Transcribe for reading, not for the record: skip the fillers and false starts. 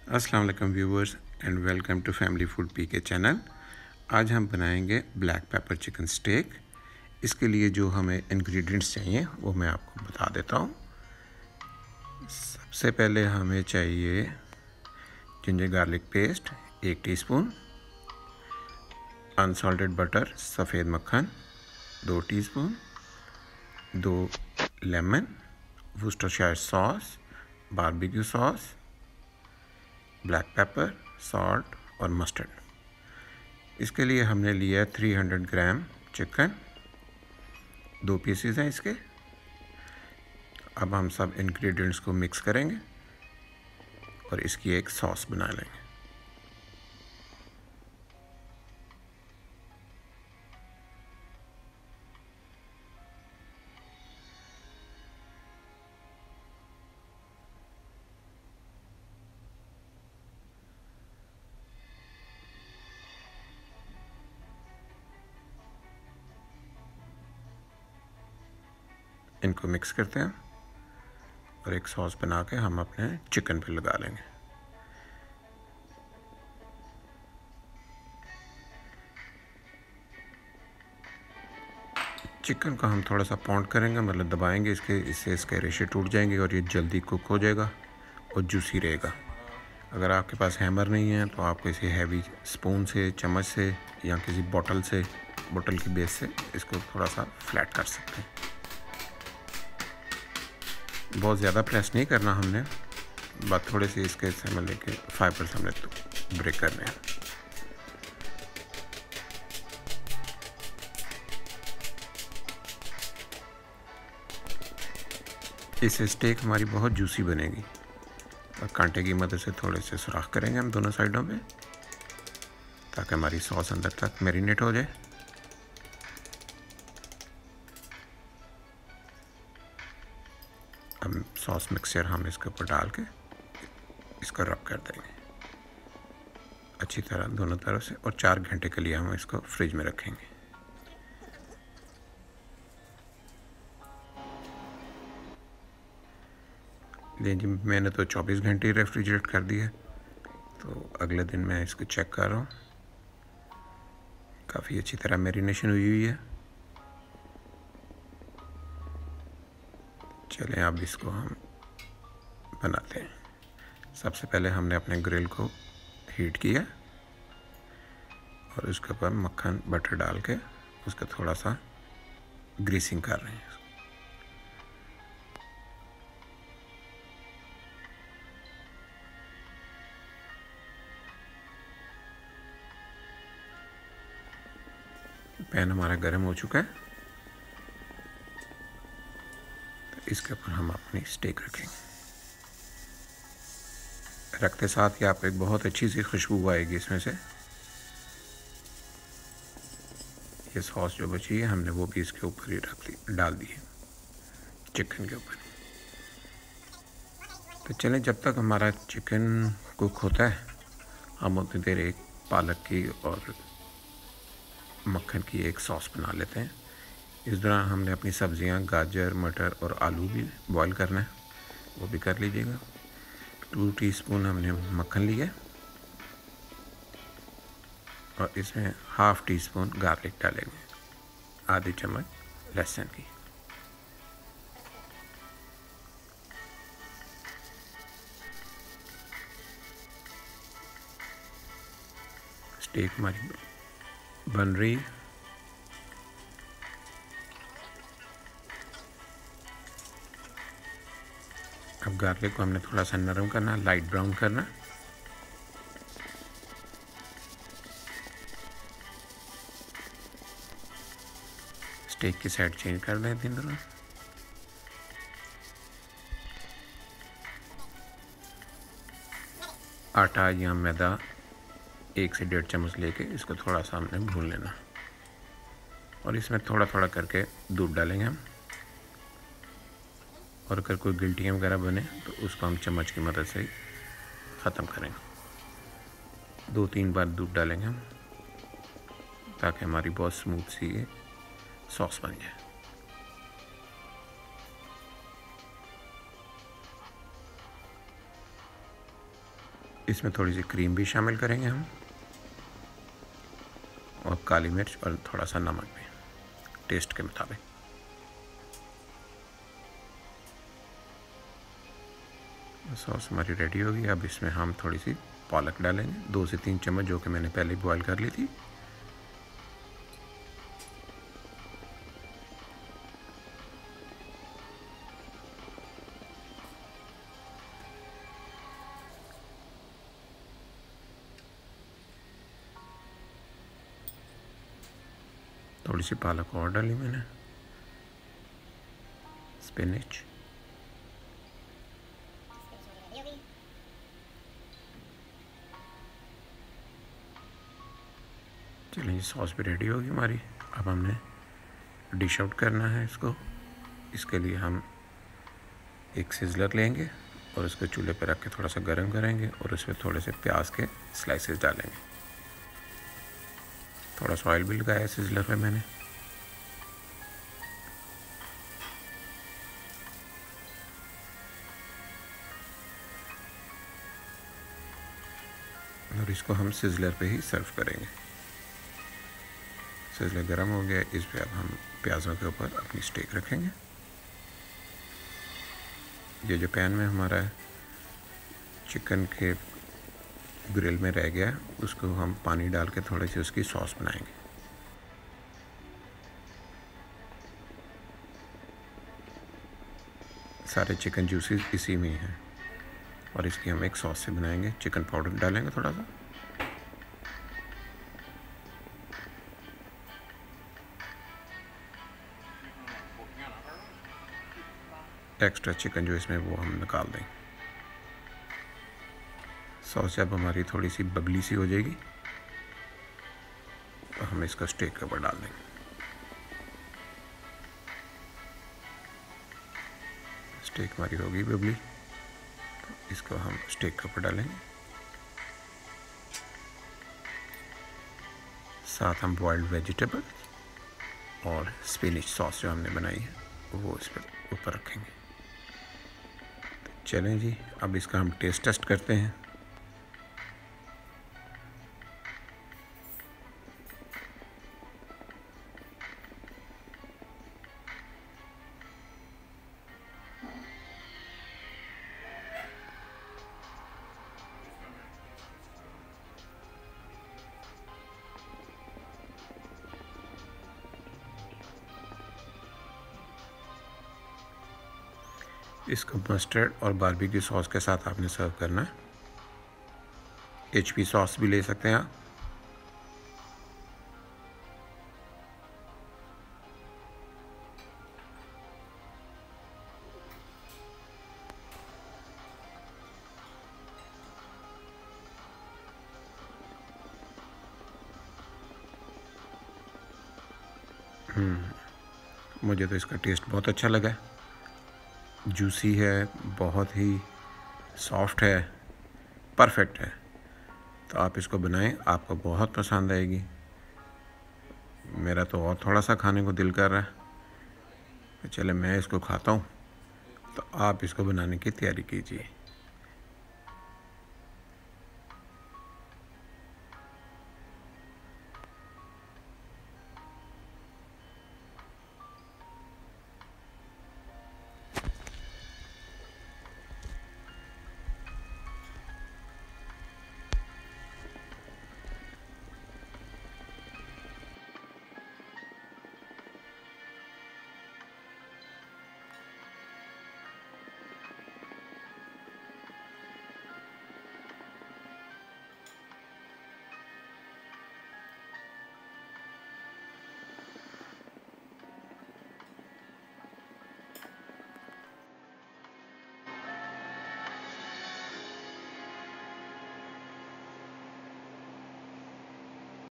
अस्सलाम वालेकुम viewers and welcome to family food PK channel. आज हम बनाएंगे ब्लैक पेपर चिकन स्टेक। इसके लिए जो हमें इंग्रेडिएंट्स चाहिए वो मैं आपको बता देता हूँ। सबसे पहले हमें चाहिए ginger garlic paste 1 teaspoon, unsalted butter सफ़ेद मक्खन 2 teaspoon, 2 lemon, Worcestershire sauce, barbecue sauce, black pepper, salt और मस्टर्ड। इसके लिए हमने लिया 300 ग्राम चिकन, 2 पीसेस हैं इसके। अब हम सब इंग्रेडिएंट्स को मिक्स करेंगे और इसकी एक सॉस बना लेंगे। इनको मिक्स करते हैं और एक सॉस बना के हम अपने चिकन पे लगा लेंगे। चिकन को हम थोड़ा सा पॉन्ड करेंगे, मतलब दबाएंगे इससे इसके रेशे टूट जाएंगे और ये जल्दी कुक हो जाएगा और जूसी रहेगा। अगर आपके पास हैमर नहीं है तो आप किसी हैवी स्पून से, चम्मच से या किसी बोतल की बेस से इसको थोड़ा सा फ्लैट कर सकते हैं। बहुत ज़्यादा प्रेस नहीं करना हमने, बस थोड़े से इसके समझ लेके फाइबर्स हमने तो ब्रेक करने हैं। इससे स्टेक हमारी बहुत जूसी बनेगी और कांटे की मदद से थोड़े से सुराख करेंगे हम दोनों साइडों पे ताकि हमारी सॉस अंदर तक मैरिनेट हो जाए। अब सॉस मिक्सचर हम इसके ऊपर डाल के इसको रब कर देंगे अच्छी तरह दोनों तरफ से और 4 घंटे के लिए हम इसको फ्रिज में रखेंगे। लेकिन जी मैंने तो 24 घंटे रेफ्रिजरेट कर दिया, तो अगले दिन मैं इसको चेक कर रहा हूँ, काफ़ी अच्छी तरह मैरिनेशन हुई है। चलें अब इसको हम बनाते हैं। सबसे पहले हमने अपने ग्रिल को हीट किया और उसके ऊपर मक्खन बटर डाल के उसका थोड़ा सा ग्रीसिंग कर रहे हैं। पैन हमारा गर्म हो चुका है, तो इसके ऊपर हम अपनी स्टेक रखेंगे। रखते साथ ही आपको एक बहुत अच्छी सी खुशबू आएगी इसमें से। ये सॉस जो बची है हमने वो भी इसके ऊपर ही डाल दी है, चिकन के ऊपर। तो चलें, जब तक हमारा चिकन कुक होता है हम उतनी देर एक पालक की और मक्खन की एक सॉस बना लेते हैं। इस दौरान हमने अपनी सब्जियां गाजर, मटर और आलू भी बॉईल करना है, वो भी कर लीजिएगा। 2 टीस्पून हमने मक्खन लिया और इसमें ½ टीस्पून गार्लिक डालेंगे, आधी चम्मच लहसुन की। स्टेक हमारी बन रही है। अब गार्लिक को हमने थोड़ा सा नरम करना, लाइट ब्राउन करना। स्टेक की साइड चेंज कर दें तीन तरह। आटा या मैदा 1 से 1.5 चम्मच लेके इसको थोड़ा सा हमने भून लेना और इसमें थोड़ा थोड़ा करके दूध डालेंगे हम। और अगर कोई गिल्टियाँ वगैरह बने तो उसको हम चम्मच की मदद से ख़त्म करेंगे। 2-3 बार दूध डालेंगे हम ताकि हमारी बहुत स्मूथ सी ये सॉस बन जाए। इसमें थोड़ी सी क्रीम भी शामिल करेंगे हम, और काली मिर्च और थोड़ा सा नमक भी टेस्ट के मुताबिक। सॉस हमारी रेडी होगी। अब इसमें हम थोड़ी सी पालक डालेंगे, 2 से 3 चम्मच, जो कि मैंने पहले बॉईल कर ली थी। थोड़ी सी पालक और डाली मैंने, स्पिनच। चलिए, सॉस भी रेडी होगी हमारी। अब हमने डिश आउट करना है इसको। इसके लिए हम एक सिजलर लेंगे और उसको चूल्हे पर रख के थोड़ा सा गर्म करेंगे और उसमें थोड़े से प्याज के स्लाइसेस डालेंगे। थोड़ा सा ऑयल भी लगाया सिजलर पे मैंने। और इसको हम सिजलर पे ही सर्व करेंगे। सिजलर गर्म हो गया, इस पे अब हम प्याज़ों के ऊपर अपनी स्टेक रखेंगे। ये जो पैन में हमारा चिकन के ग्रिल में रह गया, उसको हम पानी डाल के थोड़ी सी उसकी सॉस बनाएंगे। सारे चिकन जूसेस इसी में ही हैं और इसकी हम एक सॉस से बनाएंगे। चिकन पाउडर डालेंगे थोड़ा सा, एक्स्ट्रा चिकन जो इसमें वो हम निकाल देंगे। सॉस जब हमारी थोड़ी सी बबली सी हो जाएगी तो हम इसका स्टेक के ऊपर डाल देंगे। स्टेक हमारी होगी बबली, तो इसको हम स्टेक के ऊपर डालेंगे। साथ हम बॉइल्ड वेजिटेबल और स्पिनच सॉस जो हमने बनाई है वो इस पर ऊपर रखेंगे। तो चलें जी, अब इसका हम टेस्ट करते हैं। इसको मस्टर्ड और बारबेक्यू सॉस के साथ आपने सर्व करना है। HP सॉस भी ले सकते हैं आप। मुझे तो इसका टेस्ट बहुत अच्छा लगा। जूसी है, बहुत ही सॉफ्ट है, परफेक्ट है। तो आप इसको बनाएं, आपको बहुत पसंद आएगी। मेरा तो और थोड़ा सा खाने को दिल कर रहा है। चले मैं इसको खाता हूँ, तो आप इसको बनाने की तैयारी कीजिए।